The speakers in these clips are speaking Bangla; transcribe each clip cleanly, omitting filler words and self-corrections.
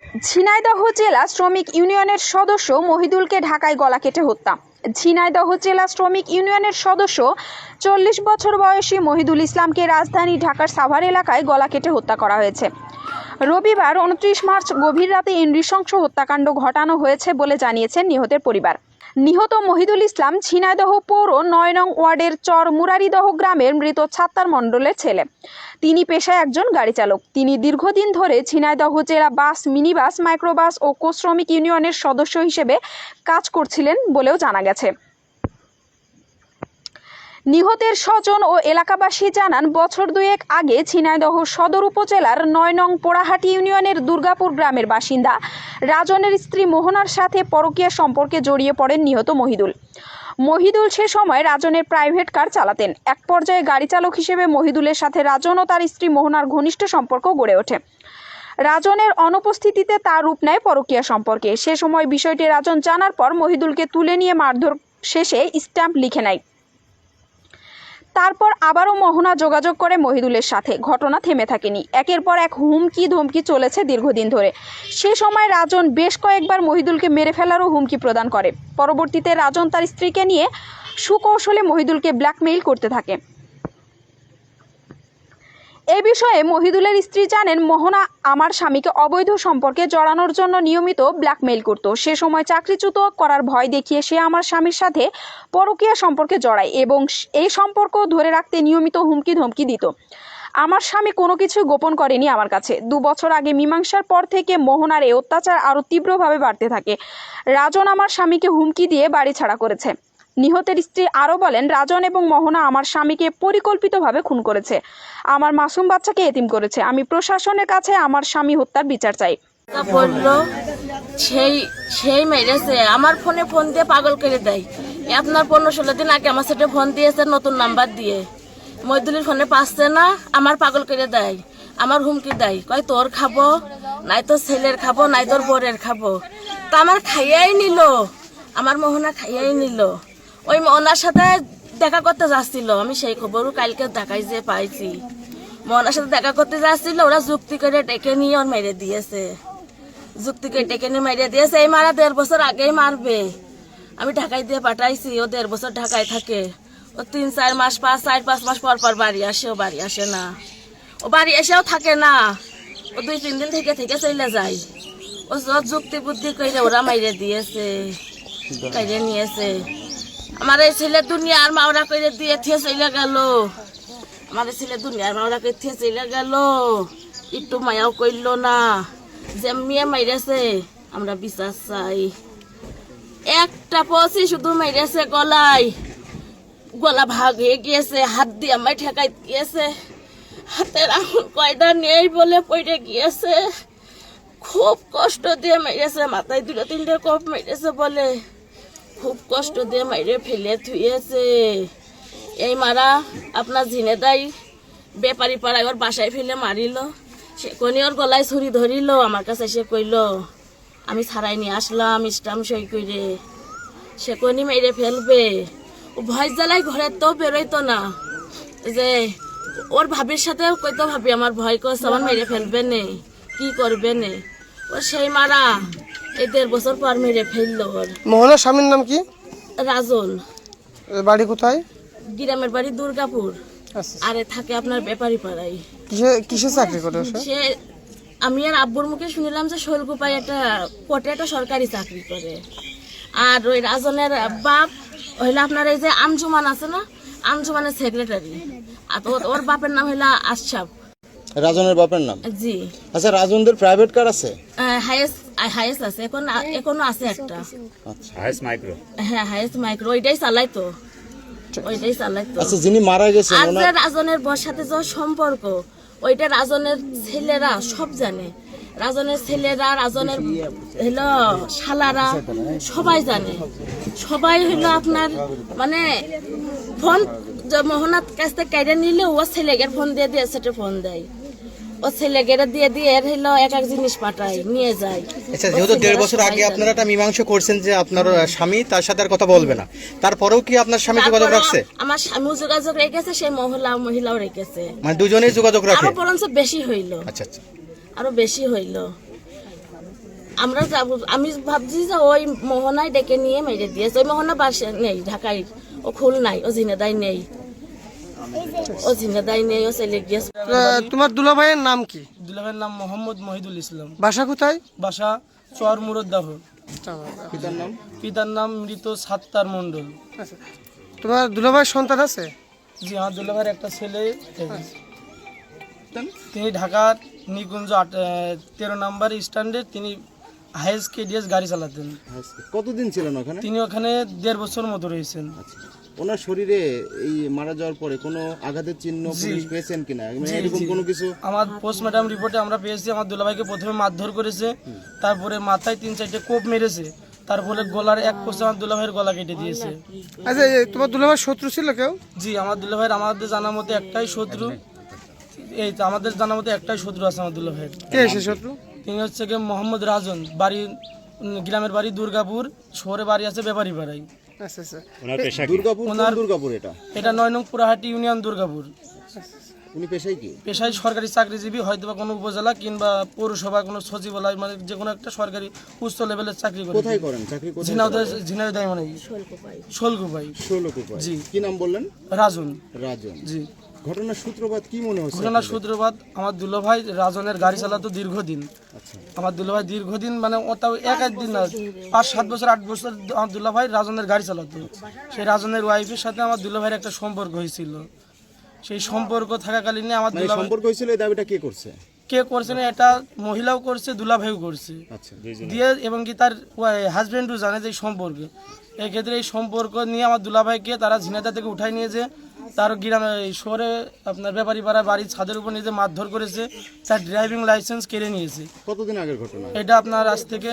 ঝিনাইদহ জেলা শ্রমিক ইউনিয়নের সদস্য মহিদুলকে ঢাকায় গলা কেটে হত্যা। ঝিনাইদহ জেলা শ্রমিক ইউনিয়নের সদস্য 40 বছর বয়সী মহিদুল ইসলামকে রাজধানী ঢাকার সাভার এলাকায় গলা কেটে হত্যা করা হয়েছে। রবিবার 29 মার্চ গভীর রাতে এই নৃশংস হত্যাকাণ্ড ঘটানো হয়েছে বলে জানিয়েছেন নিহতের পরিবার। নিহত মহিদুল ইসলাম ঝিনাইদহ পৌর 9 নং ওয়ার্ডের চর মুরারিদহ গ্রামের মৃত ছাত্তার মণ্ডলের ছেলে। তিনি পেশায় একজন গাড়ি চালক। তিনি দীর্ঘদিন ধরে ঝিনাইদহ জেলা বাস, মিনিবাস, মাইক্রোবাস ও শ্রমিক ইউনিয়নের সদস্য হিসেবে কাজ করছিলেন বলেও জানা গেছে। নিহতের স্বজন ও এলাকাবাসী জানান, বছর দুয়েক আগে ঝিনাইদহ সদর উপজেলার 9 নং পোড়াহাটি ইউনিয়নের দুর্গাপুর গ্রামের বাসিন্দা রাজনের স্ত্রী মোহনার সাথে পরকীয়া সম্পর্কে জড়িয়ে পড়েন নিহত মহিদুল। সে সময় রাজনের প্রাইভেট কার চালাতেন। এক পর্যায়ে গাড়ি চালক হিসেবে মহিদুলের সাথে রাজন ও তার স্ত্রী মোহনার ঘনিষ্ঠ সম্পর্ক গড়ে ওঠে। রাজনের অনুপস্থিতিতে তার রূপ নেয় পরকীয়া সম্পর্কে। সে সময় বিষয়টি রাজন জানার পর মহিদুলকে তুলে নিয়ে মারধর শেষে স্ট্যাম্প লিখে নেয়। তারপর আবারও মোহনা যোগাযোগ করে মহিদুলের সাথে। ঘটনা থেমে থাকেনি। একের পর এক হুমকি ধমকি চলেছে দীর্ঘদিন ধরে। সে সময় রাজন বেশ কয়েকবার মহিদুলকে মেরে ফেলারও হুমকি প্রদান করে। পরবর্তীতে রাজন তার স্ত্রীকে নিয়ে সুকৌশলে মহিদুলকে ব্ল্যাকমেইল করতে থাকে। এ বিষয়ে মহিদুলের স্ত্রী জানেন, মোহনা আমার স্বামীকে অবৈধ সম্পর্কে জড়ানোর জন্য নিয়মিত ব্ল্যাকমেইল করত। সে সময় চাকরিচ্যুত করার ভয় দেখিয়ে সে আমার স্বামীর সাথে পরকীয়া সম্পর্কে জড়ায় এবং এই সম্পর্ক ধরে রাখতে নিয়মিত হুমকি ধমকি দিত। আমার স্বামী কোনো কিছু গোপন করেনি আমার কাছে। 2 বছর আগে মীমাংসার পর থেকে মোহনার এই অত্যাচার আরও তীব্রভাবে বাড়তে থাকে। রাজন আমার স্বামীকে হুমকি দিয়ে বাড়ি ছাড়া করেছে। নিহতের স্ত্রী আরও বলেন, রাজন এবং মোহনা আমার স্বামীকে পরিকল্পিতভাবে খুন করেছে। আমার মাসুম বাচ্চাকে এতিম করেছে। আমি প্রশাসনের কাছে আমার স্বামী হত্যার বিচার চাই। বললো সেই মেরেছে, আমার ফোনে ফোন দিয়ে পাগল করে দেয়। আপনার 15-16 দিন আগে আমার সাথে ফোন দিয়েছে নতুন নাম্বার দিয়ে। মহিদুলের ফোনে পাচ্ছে না, আমার পাগল করে দেয়, আমার হুমকি দেয়, কয় তোর খাবো, নাই তোর ছেলের খাবো, নাই তোর বোরের খাবো। তা আমার খাইয়াই নিল, আমার মোহনা খাইয়াই নিল। ওই মোহনার সাথে দেখা করতে যাচ্ছিল, আমি সেই খবরও কালকে দেখাই যে পাইছি। মোহনার সাথে দেখা করতে যাচ্ছিল, ওরা যুক্তি করে ডেকে নিয়ে ওর মেরে দিয়েছে। যুক্তি করে ডেকে নিয়ে মেরে দিয়েছে। এই মারা 1.5 বছর আগেই মারবে। আমি ঢাকায় দিয়ে পাঠাইছি, ও 1.5 বছর ঢাকায় থাকে। ও 3-4 মাস 4-5 মাস পর পর বাড়ি আসে। ও বাড়ি আসে না, ও বাড়ি এসেও থাকে না। ও 2-3 দিন থেকে চলে যায়। ও যুক্তি বুদ্ধি করে ওরা মাইরে দিয়েছে, মাইরে নিয়েছে। আমার এই ছেলে দুনিয়ার মাওরা করে দিয়ে থিয়ে চলে গেল। আমার এই ছেলে দুনিয়ার মাওরা করে থিয়ে চলে গেল, একটু মায়াও করল না। যে মেয়ে মাইরেছে আমরা বিশ্বাস চাই। একটা পচি শুধু মাইরেছে গলায়, গলা ভাগ হয়ে গিয়েছে, হাত দিয়ে আমায় ঠেকাই গিয়েছে, হাতের আঙুল কয়টা নেই বলে পড়ে গিয়েছে। খুব কষ্ট দিয়ে মেরেছে, মাথায় 2-3টে কোপ মেরেছে বলে খুব কষ্ট দিয়ে মাইরে ফেলে থুয়েছে। এই মারা আপনার ঝিনেদাই ব্যাপারী পাড়ায় ওর বাসায় ফেলে মারিল। সে কোনি ওর গলায় ছুরি ধরিল, আমার কাছে এসে কইল আমি ছাড়াই নিয়ে আসলাম স্টাম্প সই করে। সে কোনি মেরে ফেলবে। ও ভয় জ্বালায় ঘরের তো বেরোইতো না, যে ওর ভাবির সাথে কইতো ভাবি আমার ভয় করছে, আমার মেরে ফেলবে নে, কি করবে নে। ও সেই মারা এই 1.5 বছর পর মেরে ফেললো। ওর মোহনার স্বামীর নাম কি? রাজন। বাড়ি কোথায়? গ্রামের বাড়ি দুর্গাপুর। আরে থাকে আপনার ব্যাপারী পাড়ায়। কিসে চাকরি করে সে? আমি আর আব্বুর মুখে শুনলাম যে শৈলকুপায় একটা কোর্টে একটা সরকারি চাকরি করে। আর ওই রাজনের বাপ হইলো আপনার এই যে আঞ্জুমান আছে না, আঞ্জুমানের সেক্রেটারি। আর ওর বাপের নাম হইলো আশরাফ। রাজনের বাপের নাম? জি। আচ্ছা, রাজনদের প্রাইভেট কার আছে? হাইয়েস্ট আছে, এখনো আছে একটা। আচ্ছা, হাইয়েস্ট মাইক্রো। হ্যাঁ, হাইয়েস্ট মাইক্রো, ওইটাই চালাইতো। আচ্ছা, যিনি মারা গেছেন আর যে রাজনের বর সাথে যে সম্পর্ক, ওইটা রাজনের ছেলেরা সব জানে। রাজনের ছেলেরা, রাজনের হলো শালারা সবাই জানে। সবাই হলো আপনার মানে ফোন মোহনার কাছ থেকে কেড়ে নিলে ও ছেলেকে ফোন দিয়ে দিয়ে সেটা ফোন দেয়। ও ছেলেকে দিয়ে দিয়ে হলো এক জিনিস পাঠায় নিয়ে যায়। আচ্ছা, যেহেতু 1.5 বছর আগে আপনারা একটা মীমাংসা করছেন যে আপনার স্বামী তার সাথে আর কথা বলবে না, তারপরেও কি আপনার স্বামী যোগাযোগ রাখছে? আমার স্বামীও যোগাযোগ রেখেছে, সেই মহিলাও রেখেছে। মানে দুজনেই যোগাযোগ রাখে? আরো বরঞ্চ বেশি হইল। আচ্ছা আচ্ছা, আরো বেশি হইল। আমরা যাবো, আমি ভাবছি যে ওই মোহনায় ডেকে নিয়ে মেরে দিয়েছে। ওই মোহনা বাসে নেই, ঢাকায়, ও খুল নাই, ও ঝিনেদাই নেই, ও ঝিনেদাই নেই, ও চলে গিয়েছে। তোমার দুলাভাইয়ের নাম কি? দুলাভাইয়ের নাম মোহাম্মদ মহিদুল ইসলাম, বাসা কোথায়? বাসা চর মুরদ্দাহ। পিতার নাম? পিতার নাম মৃত সাত্তার মণ্ডল। আচ্ছা, তোমার দুলাভাইয়ের সন্তান আছে? জি, আমার দুলাভাইয়ের একটা ছেলে, তিনি ঢাকার নিকুঞ্জ 13 নম্বর স্ট্যান্ডে তিনি হাইস কেডিএস গাড়ি চালাতেন। কতদিন ছিলেন ওখানে? তিনি ওখানে 1.5 বছর মতো রয়েছেন। ওনার শরীরে এই মারা যাওয়ার পরে কোনো আঘাতের চিহ্ন পুলিশ পেয়েছেন কিনা, মানে এরকম কোনো কিছু? আমার পোস্টমর্টম রিপোর্টে আমরা পেয়েছি আমার দুলাভাইকে প্রথমে মারধর করেছে, তারপরে মাথায় 3-4টে কোপ মেরেছে, তারপরে গলার এক কোষে আমার দুলাভাইয়ের গলা কেটে দিয়েছে। আচ্ছা, তোমার দুলাভাইয়ের শত্রু ছিল কেউ? জি, আমার দুলাভাইয়ের আমাদের জানা মতে একটাই শত্রু, এই তো আমাদের জানা মতে একটাই শত্রু আছে আমার দুলাভাইয়ের। কে এসে শত্রু? তিনি হচ্ছে কি মোহাম্মদ রাজন, বাড়ি গ্রামের বাড়ি দুর্গাপুর, শহরে বাড়ি আছে ব্যাপারী পাড়ায়। আচ্ছা আচ্ছা, দুর্গাপুর? কোন দুর্গাপুর এটা? এটা 9 নং পুরাহাটি ইউনিয়ন দুর্গাপুর। উনি পেশায় কি? পেশায় সরকারি চাকরিজীবী, হয়তো বা কোনো উপজেলা কিংবা পৌরসভা কোনো সচিবালয়, মানে যে কোনো একটা সরকারি উচ্চ লেভেলের চাকরি করে। কোথায় করেন চাকরি? কোথায়? ঝিনাইদহ মানে শোলকুপাই। ষোলকুপায়। জি। কি নাম বললেন? রাজন। রাজন। জি। ঘটনার সূত্রপাত কি মনে হচ্ছে? ঘটনার সূত্রপাত আমার দুলাভাই রাজনের গাড়ি চালাতো দীর্ঘদিন। আমার দুলাভাই দীর্ঘদিন মানে ওটাও এক দিন না, 5-7 বছর 8 বছর আমার দুলাভাই রাজনের গাড়ি চালাতো। সেই রাজনের ওয়াইফের সাথে আমার দুলাভাইয়ের একটা সম্পর্ক হয়েছিল। সেই সম্পর্ক থাকাকালীন আমার মানে দুলাভাই সম্পর্ক হয়েছিল, এই দাবিটা কে করছে? কে করছে না, এটা মহিলাও করছে, দুলাভাইও করছে। আচ্ছা, দিয়ে এবং কি তার হাজবেন্ডও জানে যে এই সম্পর্কে। এই ক্ষেত্রে এই সম্পর্ক নিয়ে আমার দুলাভাইকে তারা ঝিনাইদহ থেকে উঠাই নিয়ে যে তার গ্রামে শহরে আপনার ব্যাপারী পাড়া বাড়ির ছাদের উপর নিয়ে যে মারধর করেছে, তার ড্রাইভিং লাইসেন্স কেড়ে নিয়েছে। কতদিন আগের ঘটনা এটা আপনার আজ থেকে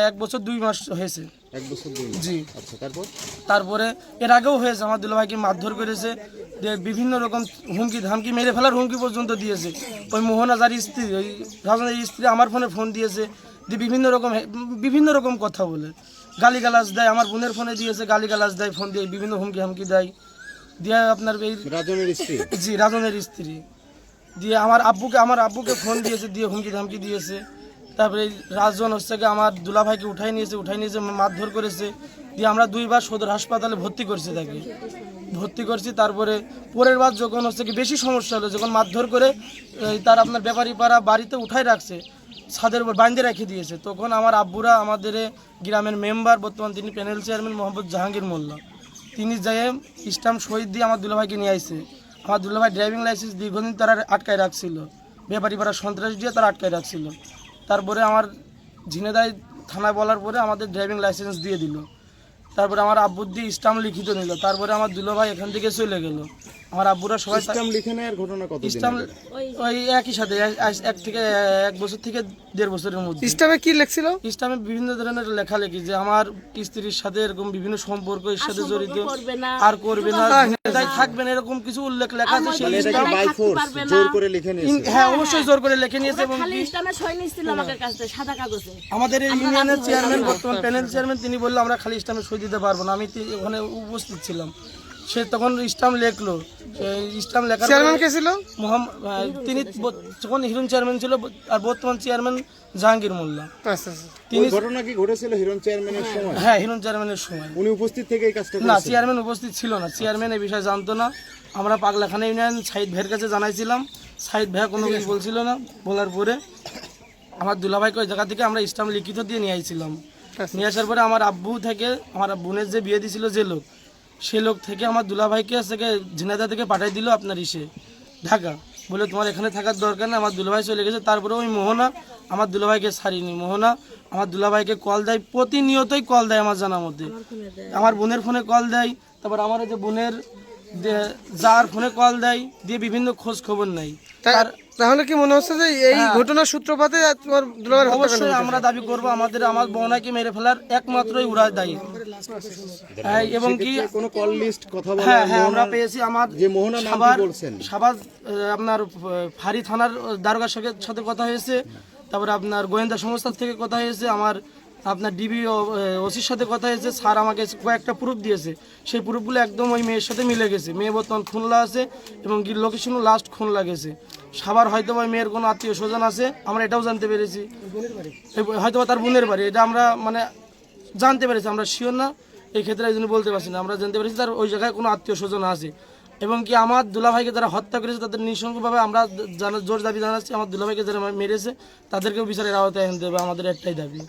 1 বছর 2 মাস হয়েছে। 1 বছর 2 মাস? জি। আচ্ছা, তারপর? তারপরে এর আগেও হয়েছে, আমার দুলাভাইকে মারধর করেছে, যে বিভিন্ন রকম হুমকি ধামকি, মেরে ফেলার হুমকি পর্যন্ত দিয়েছে। ওই মোহনা যার স্ত্রী, ওই রাজনের স্ত্রী আমার ফোন দিয়েছে, দিয়ে বিভিন্ন রকম কথা বলে গালিগালাজ দেয়। আমার বোনের ফোনে দিয়েছে, গালিগালাজ দেয়, ফোন দিয়ে বিভিন্ন হুমকি হামকি দেয়। দিয়ে আপনার এই রাজনের স্ত্রী? জি, রাজনের স্ত্রী। দিয়ে আমার আব্বুকে ফোন দিয়েছে, দিয়ে হুমকি ধামকি দিয়েছে। তারপরে এই রাজন হচ্ছে কি আমার দুলাভাইকে উঠাই নিয়েছে, মারধর করেছে। দিয়ে আমরা 2 বার সদর হাসপাতালে ভর্তি করছি, তাকে ভর্তি করছি। তারপরে পরের বার যখন হচ্ছে কি বেশি সমস্যা হলো, যখন মারধর করে তার আপনার ব্যাপারী পাড়া বাড়িতে উঠাই রাখছে, ছাদের উপর বাঁধে রেখে দিয়েছে, তখন আমার আব্বুরা আমাদের গ্রামের মেম্বার, বর্তমান তিনি প্যানেল চেয়ারম্যান মোহাম্মদ জাহাঙ্গীর মোল্লা, তিনি যেয়ে স্ট্যাম্প শহীদ দিয়ে আমার দুলাভাইকে নিয়ে আসছে। আমার দুলাভাই ড্রাইভিং লাইসেন্স দীর্ঘদিন তারা আটকায় রাখছিল, ব্যাপারী পাড়া সন্ত্রাস দিয়ে তারা আটকায় রাখছিল। তারপরে আমার ঝিনাইদহ থানায় বলার পরে আমাদের ড্রাইভিং লাইসেন্স দিয়ে দিল। তারপরে আমার আব্বুর দিয়ে স্ট্যাম্প লিখিত নিল। তারপরে আমার দুলাভাই এখান থেকে চলে গেল। আমার আব্বুরা সবাই স্ট্যাম্প লিখে নেওয়ার ঘটনা কতদিন স্ট্যাম্প আগের? ওই একই সাথে 1 বছর থেকে 1.5 বছরের মধ্যে। ইসলামে কি লেখছিল? ইসলামে বিভিন্ন ধরনের লেখালেখি, যে আমার স্ত্রীর সাথে এরকম বিভিন্ন সম্পর্ক এর সাথে জড়িত, আর করবে না, ঝিনাইদহ থাকবেন, এরকম কিছু উল্লেখ লেখা আছে। সেই এটা কি বাই ফোর্স জোর করে লিখে নিয়েছে? হ্যাঁ, অবশ্যই জোর করে লিখে নিয়েছে। এবং খালি ইসলামের সই নিছিল আমাদের কাছে সাদা কাগজে। আমাদের এই ইউনিয়নের চেয়ারম্যান, বর্তমান প্যানেল চেয়ারম্যান, তিনি বললো আমরা খালি ইসলামের সই দিতে পারবো না। আমি ওখানে উপস্থিত ছিলাম। সে তখন স্ট্যাম্প লেখলো। স্ট্যাম্প লেখার চেয়ারম্যান কে ছিল? তিনি যখন হিরণ চেয়ারম্যান ছিল, আর বর্তমান চেয়ারম্যান জাহাঙ্গীর মোল্লা। আচ্ছা আচ্ছা, ওই ঘটনা কি ঘটেছিল হিরণ চেয়ারম্যানের সময়? হ্যাঁ, হিরণ চেয়ারম্যানের সময়। উনি উপস্থিত থেকে এই কাজটা না, করেছেন? চেয়ারম্যান উপস্থিত ছিল না, চেয়ারম্যান এই বিষয়ে জানতো না। আমরা পাগলাখানা ইউনিয়ন সাইদ ভাইয়ের কাছে জানাইছিলাম, সাইদ ভাই কোনো কিছু বলছিল না। বলার পরে আমার দুলাভাইকে ওই জায়গা থেকে আমরা স্ট্যাম্প লিখিত দিয়ে নিয়ে আইছিলাম। নিয়ে আসার পরে আমার আব্বু থেকে, আমার বোনের যে বিয়ে দিয়েছিল যে লোক, সে লোক থেকে আমার দুলাভাইকে থেকে ঝিনাইদহ থেকে পাঠাই দিল আপনার ঢাকা, বলে তোমার এখানে থাকার দরকার নেই। আমার দুলাভাই চলে গেছে। তারপরে ওই মোহনা আমার দুলাভাইকে ছাড়িনি। মোহনা আমার দুলাভাইকে কল দেয়, প্রতিনিয়তই কল দেয় আমার জানার মধ্যে। আমার বোনের ফোনে কল দেয়, তারপর আমার যে বোনের যার ফোনে কল দেয়, দিয়ে বিভিন্ন খোঁজ খবর নেয়। তাহলে কি মনে হচ্ছে যে এই ঘটনার সূত্রপাতে তোমার দুলাভাইয়ের হত্যাকাণ্ড অবশ্যই আমরা দাবি করব, আমার বোনাকে মেরে ফেলার একমাত্রই উড়া দায়ী। এবং কি কোনো কল লিস্ট কথা বলা? হ্যাঁ হ্যাঁ, আমরা পেয়েছি। আমার যে মোহনা নাম কি বলছেন? সাবাস আপনার ফাঁড়ি থানার দারোগার সাথে কথা হয়েছে, তারপরে আপনার গোয়েন্দা সংস্থা থেকে কথা হয়েছে, আমার আপনার ডিবি ওসির সাথে কথা হয়েছে। স্যার আমাকে কয়েকটা প্রুফ দিয়েছে, সেই প্রুফগুলো একদম ওই মেয়ের সাথে মিলে গেছে। মেয়ে বর্তমান খুলনা আছে এবং লোকেশনও লাস্ট খুলনা গেছে। সাবার হয়তো বা মেয়ের কোনো আত্মীয় স্বজন আছে, আমরা এটাও জানতে পেরেছি, হয়তো বা তার বোনের বাড়ি, এটা আমরা মানে জানতে পেরেছি, আমরা শিওর না এই ক্ষেত্রে এই জন্য বলতে পারছি না। আমরা জানতে পেরেছি তার ওই জায়গায় কোনো আত্মীয় স্বজন আছে, এবং কি আমার দুলাভাইকে যারা হত্যা করেছে তাদের নৃশংসভাবে আমরা জোর দাবি জানাচ্ছি, আমার দুলাভাইকে যারা মেরেছে তাদেরকেও বিচারের আওতায় আনতে হবে, আমাদের একটাই দাবি।